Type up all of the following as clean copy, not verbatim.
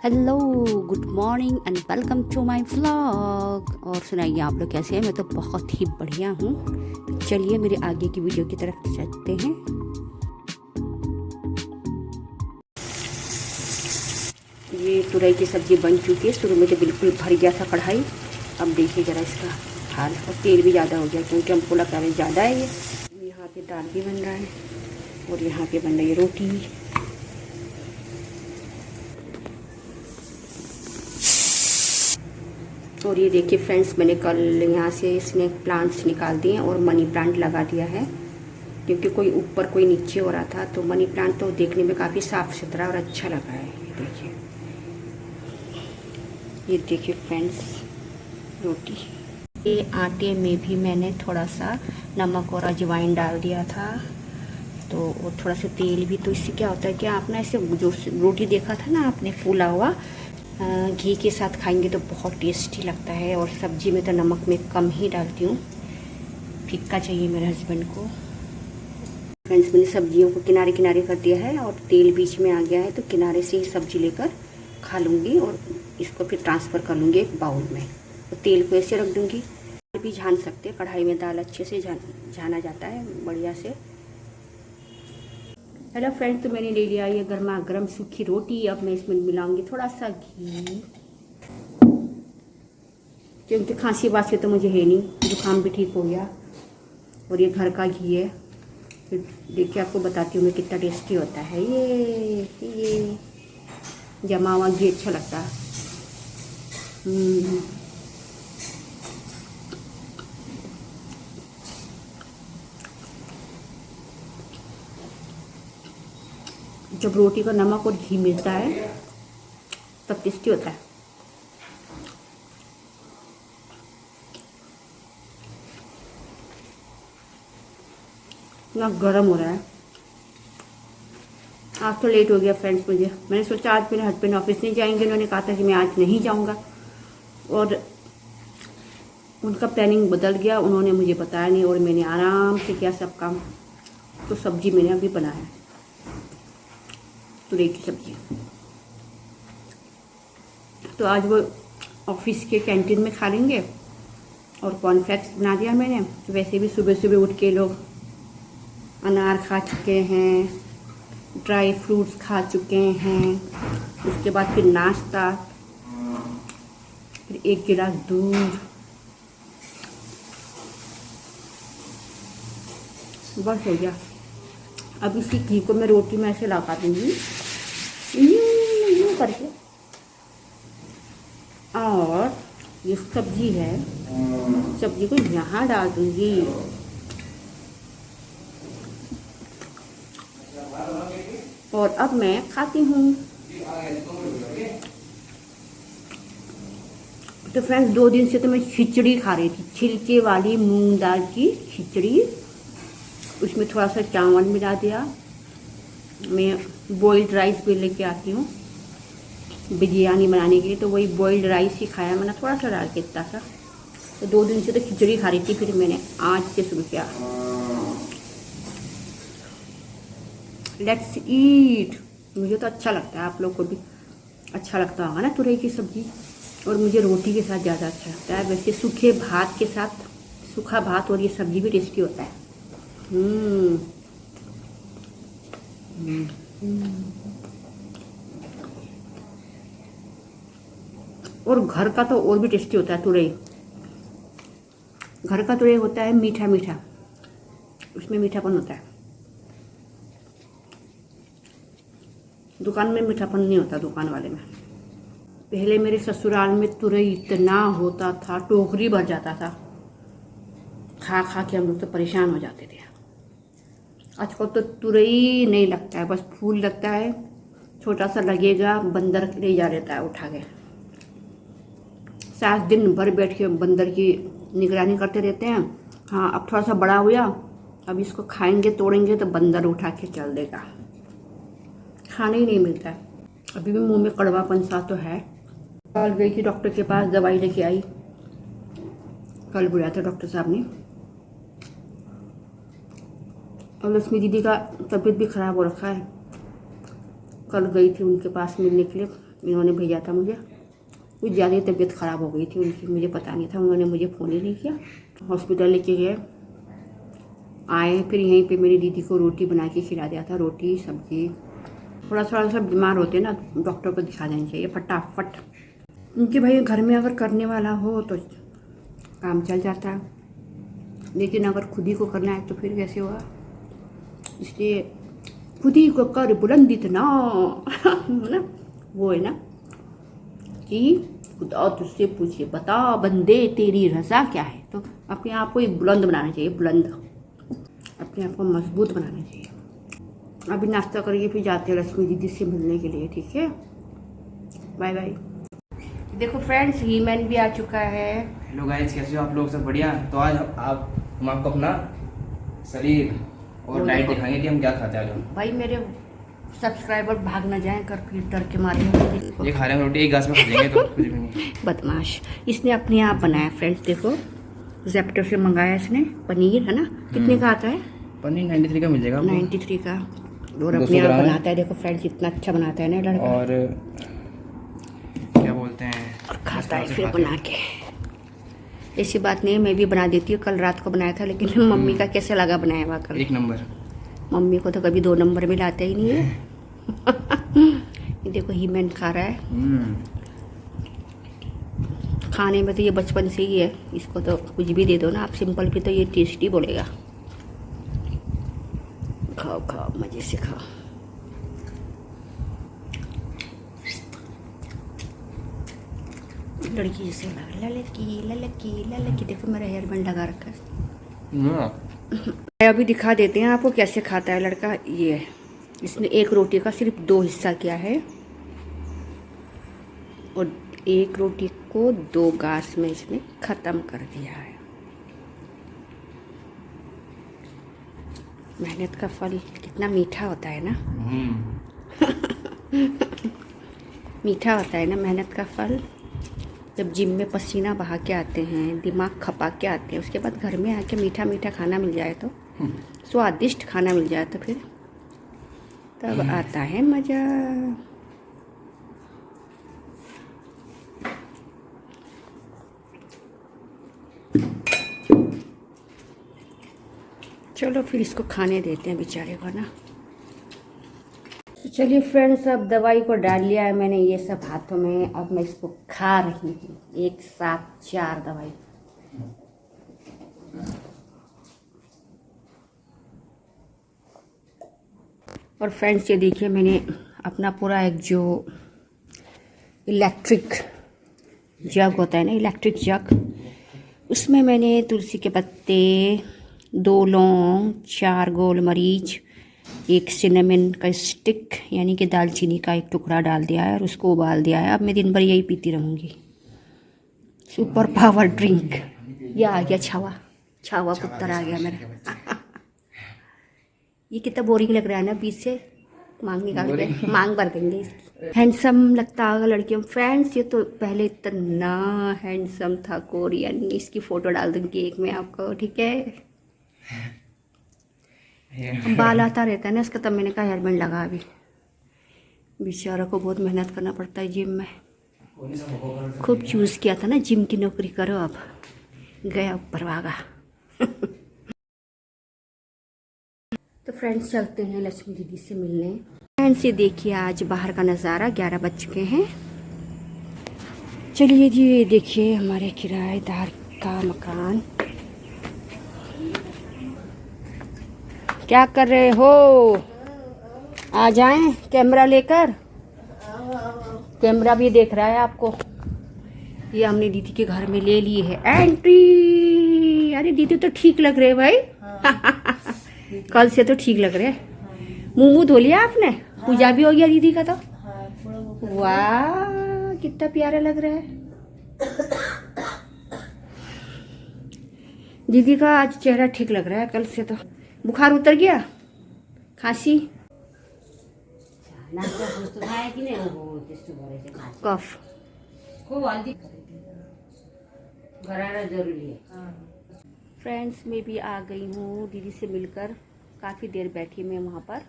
Hello, good morning and welcome to my vlog. और सुनाइए आप लोग कैसे हैं। मैं तो बहुत ही बढ़िया हूँ। तो चलिए मेरे आगे की वीडियो की तरफ चलते हैं। ये तुरई की सब्ज़ी बन चुकी है। शुरू में तो बिल्कुल भर गया था कढ़ाई। अब देखिए ज़रा इसका हाल। और तेल भी ज़्यादा हो गया क्योंकि हमको लगता है ज़्यादा है ये। यहाँ पे दाल भी बन रहा है और यहाँ पे बन रही है रोटी। और ये देखिए फ्रेंड्स, मैंने कल यहाँ से स्नेक प्लांट्स निकाल दिए और मनी प्लांट लगा दिया है क्योंकि कोई ऊपर कोई नीचे हो रहा था। तो मनी प्लांट तो देखने में काफ़ी साफ़ सुथरा और अच्छा लगा है। ये देखिए फ्रेंड्स रोटी। ये आटे में भी मैंने थोड़ा सा नमक और अजवाइन डाल दिया था। तो और थोड़ा सा तेल भी। तो इससे क्या होता है कि आप ना ऐसे जो रोटी देखा था ना आपने फूला हुआ, घी के साथ खाएंगे तो बहुत टेस्टी लगता है। और सब्जी में तो नमक में कम ही डालती हूँ, फीका चाहिए मेरे हस्बैंड को। फ्रेंड्स, मैंने सब्जियों को किनारे किनारे कर दिया है और तेल बीच में आ गया है। तो किनारे से ही सब्जी लेकर खा लूँगी और इसको फिर ट्रांसफ़र कर लूँगी एक बाउल में। तो तेल को ऐसे रख दूँगी। भी छान सकते हैं, कढ़ाई में दाल अच्छे से छाना जाता है बढ़िया से। हेलो फ्रेंड्स, तो मैंने ले लिया ये गर्मा गर्म सूखी रोटी। अब मैं इसमें मिलाऊंगी थोड़ा सा घी क्योंकि खांसी वासी तो मुझे है नहीं, जुकाम भी ठीक हो गया। और ये घर का घी है। फिर देखिए आपको बताती हूँ मैं कितना टेस्टी होता है। ये जमा हुआ घी अच्छा लगता है। जब रोटी का नमक और घी मिलता है तब टेस्टी होता है। इतना गर्म हो रहा है। आज तो लेट हो गया फ्रेंड्स मुझे। मैंने सोचा आज मेरे हस्बैंड ऑफिस नहीं जाएंगे। उन्होंने कहा था कि मैं आज नहीं जाऊंगा और उनका प्लानिंग बदल गया। उन्होंने मुझे बताया नहीं और मैंने आराम से किया सब काम। तो सब्जी मैंने अभी बनाया, तुरई की सब्जी। तो आज वो ऑफिस के कैंटीन में खा लेंगे। और कॉर्नफ्लेक्स बना दिया मैंने। वैसे भी सुबह सुबह उठ के लोग अनार खा चुके हैं, ड्राई फ्रूट्स खा चुके हैं। उसके बाद फिर नाश्ता, फिर एक गिलास दूध, बस हो गया। अब इसी घी को मैं रोटी में ऐसे लगा दूंगी यूं करके। और ये सब्जी है, सब्जी को यहाँ डाल दूंगी। और अब मैं खाती हूँ। तो फ्रेंड्स, 2 दिन से तो मैं खिचड़ी खा रही थी, छिलके वाली मूंग दाल की खिचड़ी। उसमें थोड़ा सा चावल मिला दिया। मैं बॉइल्ड राइस भी लेके आती हूँ बिरयानी बनाने के लिए। तो वही बॉइल्ड राइस ही खाया मैंने, थोड़ा सा डाल के इतना सा। तो 2 दिन से तो खिचड़ी खा रही थी, फिर मैंने आज से शुरू किया। Let's eat. मुझे तो अच्छा लगता है, आप लोग को भी अच्छा लगता होगा ना तुरई की सब्जी। और मुझे रोटी के साथ ज़्यादा अच्छा लगता है। वैसे सूखे भात के साथ, सूखा भात और ये सब्जी भी टेस्टी होता है। और घर का तो और भी टेस्टी होता है तुरई। घर का तुरई होता है मीठा मीठा, उसमें मीठापन होता है। दुकान में मीठापन नहीं होता, दुकान वाले में। पहले मेरे ससुराल में तुरई इतना होता था, टोकरी भर जाता था। खा खा के हम लोग तो परेशान हो जाते थे। आजकल तो तुरई नहीं लगता है, बस फूल लगता है। छोटा सा लगेगा, बंदर ले जा लेता है उठा के। सास दिन भर बैठ के बंदर की निगरानी करते रहते हैं। हाँ, अब थोड़ा सा बड़ा हुआ, अब इसको खाएंगे तोड़ेंगे तो बंदर उठा के चल देगा। खाने ही नहीं मिलता है। अभी भी मुंह में कड़वापन सा तो है। कल गई थी डॉक्टर के पास, दवाई लेके आई। कल बुलाया था डॉक्टर साहब ने। और लक्ष्मी दीदी का तबीयत भी ख़राब हो रखा है। कल गई थी उनके पास मिलने के लिए। इन्होंने भेजा था मुझे। कुछ ज़्यादा तबीयत ख़राब हो गई थी उनकी, मुझे पता नहीं था, उन्होंने मुझे फ़ोन ही नहीं किया। हॉस्पिटल लेके गए, आए, फिर यहीं पे मेरी दीदी को रोटी बना के खिला दिया था, रोटी सब्जी। थोड़ा थोड़ा सा बीमार होते हैं ना, डॉक्टर को दिखा देना चाहिए फटाफट, क्योंकि भाई घर में अगर करने वाला हो तो काम चल जाता है, लेकिन अगर खुद ही को करना है तो फिर कैसे होगा। इसलिए खुद ही को कर बुलंद इतना ना, वो है ना कि खुदा तुझसे पूछे बता बंदे तेरी रजा क्या है, तो अपने आप को एक बुलंद बनाना चाहिए, बुलंद, अपने आप को मजबूत बनाना चाहिए। अभी नाश्ता करिए, फिर जाते हैं लक्ष्मी दीदी से मिलने के लिए, ठीक है, बाय बाय। देखो फ्रेंड्स, हीमैन भी आ चुका है। हेलो गाइस, कैसे हो आप लोग? सब बढ़िया। तो आज हम आपको अपना शरीर और डाइट दिखाएंगे कि हम क्या खाते हैं आज हम। भाई मेरे सब्सक्राइबर भाग ना जाएं कर, फिर डर के मारे ये खा रहे हैं रोटी, एक घास में खा लेंगे तो कुछ भी नहीं। बदमाश, इसने अपने आप बनाया फ्रेंड्स, देखो जेप्टो से मंगाया इसने पनीर, है ना, कितने का आता है? पनीर 93 का मिल जाएगा आपको। 93 का, और अपने आप बनाता है। देखो फ्रेंड्स, इतना अच्छा बनाता है ना लड़का, और क्या बोलते हैं, और खाता है फिर बना के। ऐसी बात नहीं, मैं भी बना देती हूँ। कल रात को बनाया था, लेकिन मम्मी का कैसे लगा बनाया हुआ कल? एक नंबर। मम्मी को तो कभी 2 नंबर में लाते ही नहीं है। ये देखो हीमैन खा रहा है। खाने में तो ये बचपन से ही है, इसको तो कुछ भी दे दो ना आप सिंपल भी, तो ये टेस्टी बोलेगा। खाओ खाओ, मज़े से खाओ। लड़की जैसे लगा, ललकी ललकी ललकी। देखो मेरा हेयर बैंड लगा रखा है। अभी दिखा देते हैं आपको कैसे खाता है लड़का। ये इसने एक रोटी का सिर्फ 2 हिस्सा किया है, और एक रोटी को 2 गास में इसने ख़त्म कर दिया है। मेहनत का फल कितना मीठा होता है ना। मीठा होता है ना मेहनत का फल। जब जिम में पसीना बहा के आते हैं, दिमाग खपा के आते हैं, उसके बाद घर में आके मीठा मीठा खाना मिल जाए तो, स्वादिष्ट खाना मिल जाए तो फिर तब आता है मज़ा। चलो फिर इसको खाने देते हैं बेचारे को ना। तो चलिए फ्रेंड्स, अब दवाई को डाल लिया है मैंने ये सब हाथों में, अब मैं इसको खा रही हूँ एक साथ 4 दवाई। और फ्रेंड्स ये देखिए, मैंने अपना पूरा एक जो इलेक्ट्रिक जग होता है ना, इलेक्ट्रिक जग, उसमें मैंने तुलसी के पत्ते, 2 लौंग, 4 गोल मरीच, 1 सिनेमन का स्टिक यानी कि दालचीनी का 1 टुकड़ा डाल दिया है, और उसको उबाल दिया है। अब मैं दिन भर यही पीती रहूँगी। Super power drink. ये आ गया छावा, छावा पुत्र आ गया मेरा। ये कितना बोरिंग लग रहा है ना, बीच से मांग निकाल के मांग भर देंगे इसकी। हैंडसम लगता होगा लड़कियों। फ्रेंड्स ये तो पहले इतना हैंडसम था कोरियन, इसकी फ़ोटो डाल दूँगी एक मैं आपको, ठीक है। बाल आता रहता है ना इसका, तब मैंने कहा हेयर बैंड लगा। अभी बेचारा को बहुत मेहनत करना पड़ता है जिम में। खूब चूज़ किया था ना जिम की नौकरी करो, अब गया ऊपर भागा। तो फ्रेंड्स चलते हैं लक्ष्मी दीदी से मिलने। फ्रेंड्स ये देखिए आज बाहर का नज़ारा, 11 बज चुके हैं। चलिए जी, ये देखिए हमारे किराएदार का मकान। क्या कर रहे हो? आ जाएं कैमरा लेकर। कैमरा भी देख रहा है आपको। ये हमने दीदी के घर में ले ली है एंट्री। अरे दीदी तो ठीक लग रहे भाई। कल से तो ठीक लग रहे हैं। मुंह धो लिया आपने? पूजा भी हो गया दीदी का तो। वाह कितना प्यारा लग रहा है। दीदी का आज चेहरा ठीक लग रहा है कल से तो। बुखार उतर गया? खांसी? कफ? फ्रेंड्स मैं भी आ गई हूँ दीदी से मिलकर। काफ़ी देर बैठी मैं वहाँ पर,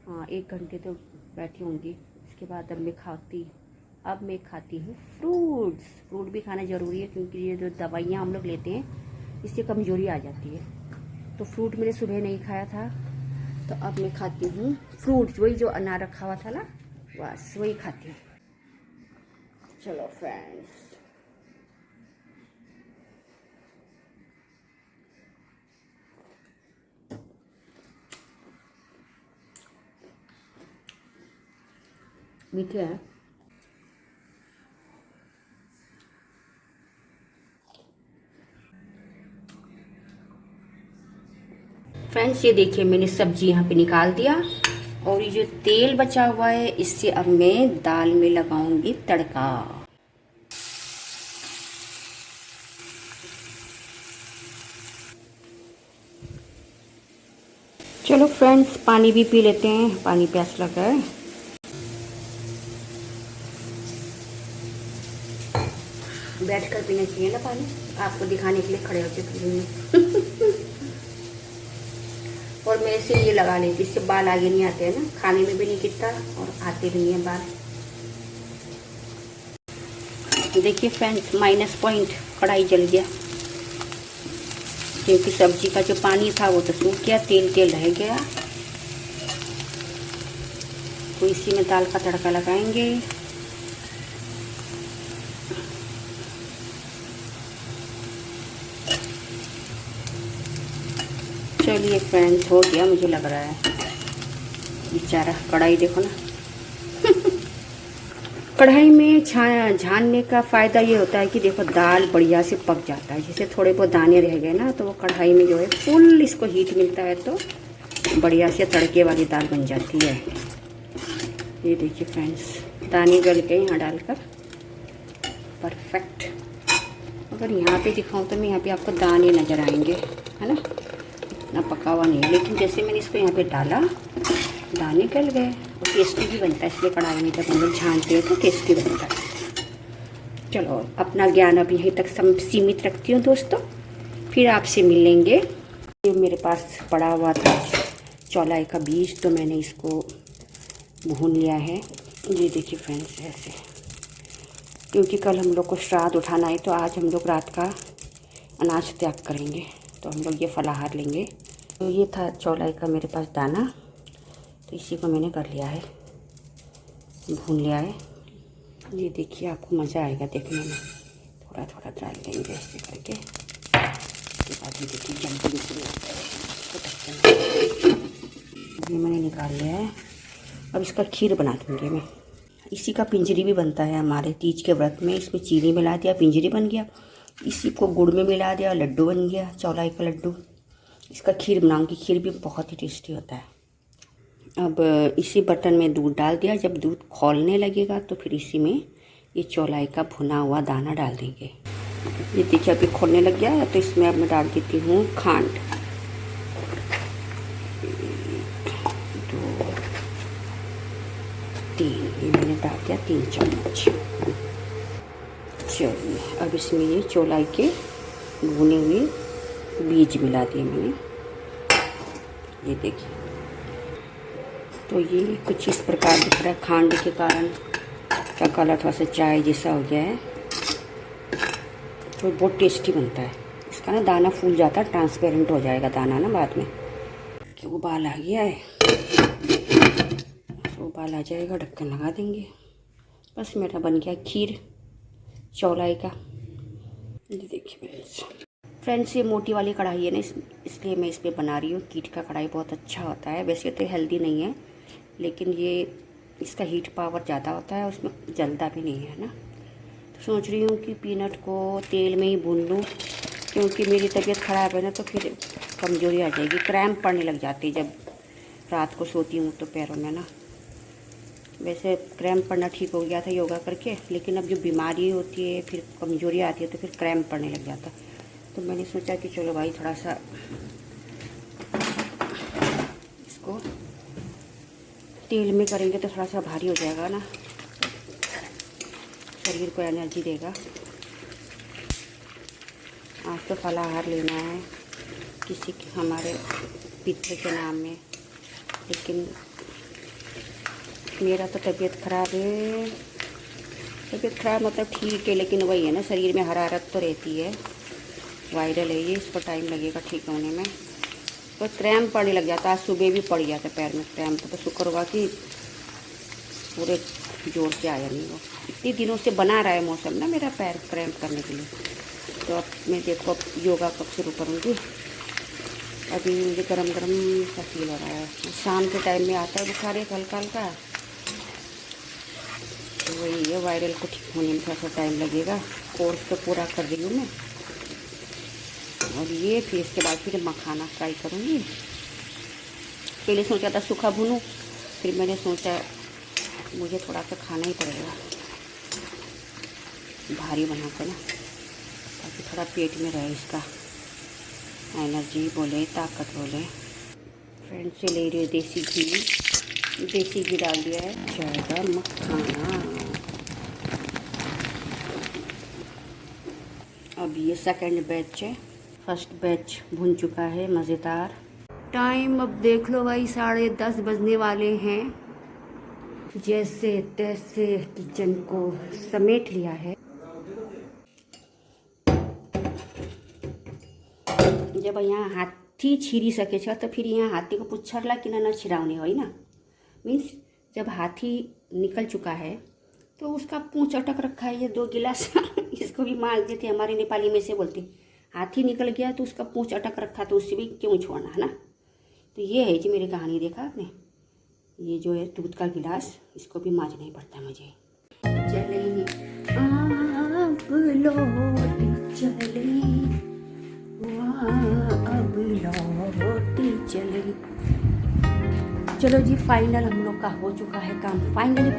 हाँ 1 घंटे तो बैठी होंगी। इसके बाद अब मैं खाती अब मैं खाती हूँ फ्रूट्स। फ्रूट भी खाना ज़रूरी है क्योंकि ये जो दवाइयाँ हम लोग लेते हैं इससे कमज़ोरी आ जाती है। तो फ्रूट मैंने सुबह नहीं खाया था, तो अब मैं खाती हूँ फ्रूट्स। वही जो अनार रखा हुआ था ना, बस वही खाती हूँ। चलो फ्रेंड्स, मीठे हैं। फ्रेंड्स ये देखिए, मैंने सब्जी यहाँ पे निकाल दिया और ये जो तेल बचा हुआ है इससे अब मैं दाल में लगाऊंगी तड़का। चलो फ्रेंड्स, पानी भी पी लेते हैं, पानी प्यास लगा है। बैठकर पीना चाहिए ना पानी, आपको दिखाने के लिए खड़े होकर पी रही हूँ। और मैं इसे ये लगा लेती, इससे बाल आगे नहीं आते हैं ना, खाने में भी नहीं गिरता और आते भी नहीं है बाल। देखिए फ्रेंड्स, माइनस पॉइंट, कढ़ाई जल गया क्योंकि सब्जी का जो पानी था वो तो सूख गया, तेल तेल रह गया। तो इसी में दाल का तड़का लगाएंगे। चलिए फ्रेंड्स, हो गया मुझे लग रहा है। बेचारा कढ़ाई देखो ना। कढ़ाई में छानने का फ़ायदा ये होता है कि देखो दाल बढ़िया से पक जाता है। जैसे थोड़े बहुत दाने रह गए ना, तो वो कढ़ाई में जो है फुल इसको हीट मिलता है, तो बढ़िया से तड़के वाली दाल बन जाती है। ये देखिए फ्रेंड्स, दाने गल गए यहाँ डालकर, परफेक्ट। अगर यहाँ पे दिखाऊँ तो मैं यहाँ पे आपको दाने नज़र आएंगे, है ना, इतना पका हुआ नहीं है। लेकिन जैसे मैंने इसको यहाँ पे डाला, दाने गल गए। और टेस्टी भी बनता है, इसलिए कढ़ाई में जब हम लोग झाँकते हैं तो टेस्टी बनता है। चलो, अपना ज्ञान अब यहीं तक सीमित रखती हूँ दोस्तों, फिर आपसे मिलेंगे। ये मेरे पास पड़ा हुआ था चौलाई का बीज, तो मैंने इसको भून लिया है। ये देखिए फ्रेंड्स, ऐसे, क्योंकि कल हम लोग को श्राद्ध उठाना है, तो आज हम लोग रात का अनाज त्याग करेंगे, तो हम लोग ये फलाहार लेंगे। तो ये था चौलाई का मेरे पास दाना, तो इसी को मैंने कर लिया है, भून लिया है। ये देखिए, आपको मज़ा आएगा देखने में। थोड़ा थोड़ा डाल देंगे ऐसे करके, उसके बाद ये देखिए जम्पिंग शुरू हो जाएगा। ये मैंने निकाल लिया है। अब इसका खीर बना दूँगी मैं। इसी का पिंजरी भी बनता है हमारे तीज के व्रत में। इसमें चीनी मिला दिया, पिंजरी बन गया। इसी को गुड़ में मिला दिया, लड्डू बन गया, चौलाई का लड्डू। इसका खीर बनाऊंगी, खीर भी बहुत ही टेस्टी होता है। अब इसी बर्तन में दूध डाल दिया। जब दूध खौलने लगेगा तो फिर इसी में ये चौलाई का भुना हुआ दाना डाल देंगे। ये देखिए अभी खौलने लग गया है, तो इसमें अब मैं डाल देती हूँ खांड। 1 2 3, ये मैंने डाल दिया 3 चम्मच। चलिए, अब इसमें ये चौलाई के भुने हुए बीज मिला दिए मैंने। ये देखिए, तो ये कुछ इस प्रकार दिख रहा है। खांड के कारण का कलर थोड़ा सा चाय जैसा हो गया है, तो बहुत टेस्टी बनता है। इसका ना दाना फूल जाता है, ट्रांसपेरेंट हो जाएगा दाना ना बाद में। कि उबाल आ गया है, तो उबाल आ जाएगा, ढक्कन लगा देंगे। बस मेरा बन गया खीर चौलाई का। ये देखिए फ्रेंड्स, ये मोटी वाली कढ़ाई है ना, इसलिए मैं इस पर बना रही हूँ। कीट का कढ़ाई बहुत अच्छा होता है, वैसे तो हेल्दी नहीं है, लेकिन ये इसका हीट पावर ज़्यादा होता है, उसमें जलता भी नहीं है ना। तो सोच रही हूँ कि पीनट को तेल में ही भून लूँ, क्योंकि मेरी तबीयत ख़राब है ना, तो फिर कमज़ोरी आ जाएगी, क्रैम्प पड़ने लग जाती है जब रात को सोती हूँ तो पैरों में ना। वैसे क्रैम्प पड़ना ठीक हो गया था योगा करके, लेकिन अब जो बीमारी होती है, फिर कमज़ोरी आती है, तो फिर क्रैम्प पड़ने लग जाता। तो मैंने सोचा कि चलो भाई, थोड़ा सा इसको तेल में करेंगे तो थोड़ा सा भारी हो जाएगा ना, शरीर को एनर्जी देगा। आज तो फलाहार लेना है किसी के, हमारे पितृ के नाम में, लेकिन मेरा तो तबीयत ख़राब है, तबीयत खराब मतलब ठीक है, लेकिन वही है ना, शरीर में हरारत तो रहती है। वायरल है ये, इसको टाइम लगेगा ठीक होने में। तो क्रैम्प पड़ने लग जाता, आज सुबह भी पड़ गया था पैर में क्रैम्प, तो शुक्र होगा कि पूरे जोर से आया नहीं वो। इतने दिनों से बना रहा है मौसम ना मेरा पैर क्रैम्प करने के लिए। तो अब मैं देखो अब योगा कब शुरू करूँगी। अभी मुझे गरम गरम सा फील हो रहा है, शाम के टाइम में आता है बुखार एक हल्का हल्का। तो वही है, वायरल को ठीक होने में थोड़ा सा टाइम लगेगा। कोर्स तो पूरा कर रही हूँ मैं। और ये फिर इसके बाद फिर मखाना फ्राई करूँगी। पहले सोचा था सूखा भूनूं, फिर मैंने सोचा मुझे थोड़ा सा खाना ही पड़ेगा भारी बना कर ना, ताकि थोड़ा पेट में रहे, इसका एनर्जी बोले ताकत बोले। फ्रेंड से ले रही हूँ देसी घी डाल दिया है, ज़्यादा मखाना। अब ये सेकंड बैच है, फर्स्ट बैच भुन चुका है, मज़ेदार। टाइम अब देख लो भाई, 10:30 बजने वाले हैं। जैसे तैसे किचन को समेट लिया है। जब यहाँ हाथी छिरी सके छ तो फिर यहाँ हाथी को पुच्छरला किन न छिराउने होइन। मीन्स जब हाथी निकल चुका है तो उसका पूंछ अटक रखा है, ये 2 गिलास इसको भी मार देते, हमारे नेपाली में से बोलते हाथी निकल गया तो उसका पूंछ अटक रखा, तो उससे भी क्यों छोड़ना, है ना। तो ये है जी मेरी कहानी, देखा आपने। ये जो है दूध का गिलास, इसको भी मांझना ही पड़ता मुझे। चले अब लौट चले, अब लौट चले। चलो जी, फाइनल हम लोग का हो चुका है काम, फाइनली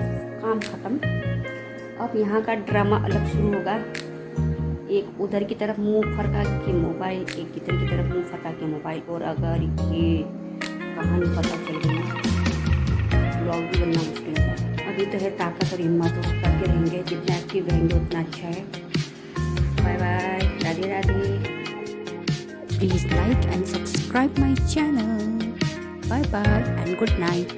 काम ख़त्म। अब यहाँ का ड्रामा अलग शुरू होगा। एक उधर की तरफ मुंह फरका के मोबाइल, एक इधर की तरफ मुंह फरका के मोबाइल। और अगर ये कहानी पता चल गई ब्लॉग भी बनना मुश्किल है। अभी तो है ताकत और हिम्मत, हो करके रहेंगे, जितना एक्टिव रहेंगे उतना अच्छा है। Bye bye, Radhe Radhe. Please like and subscribe my channel. Bye bye and good night.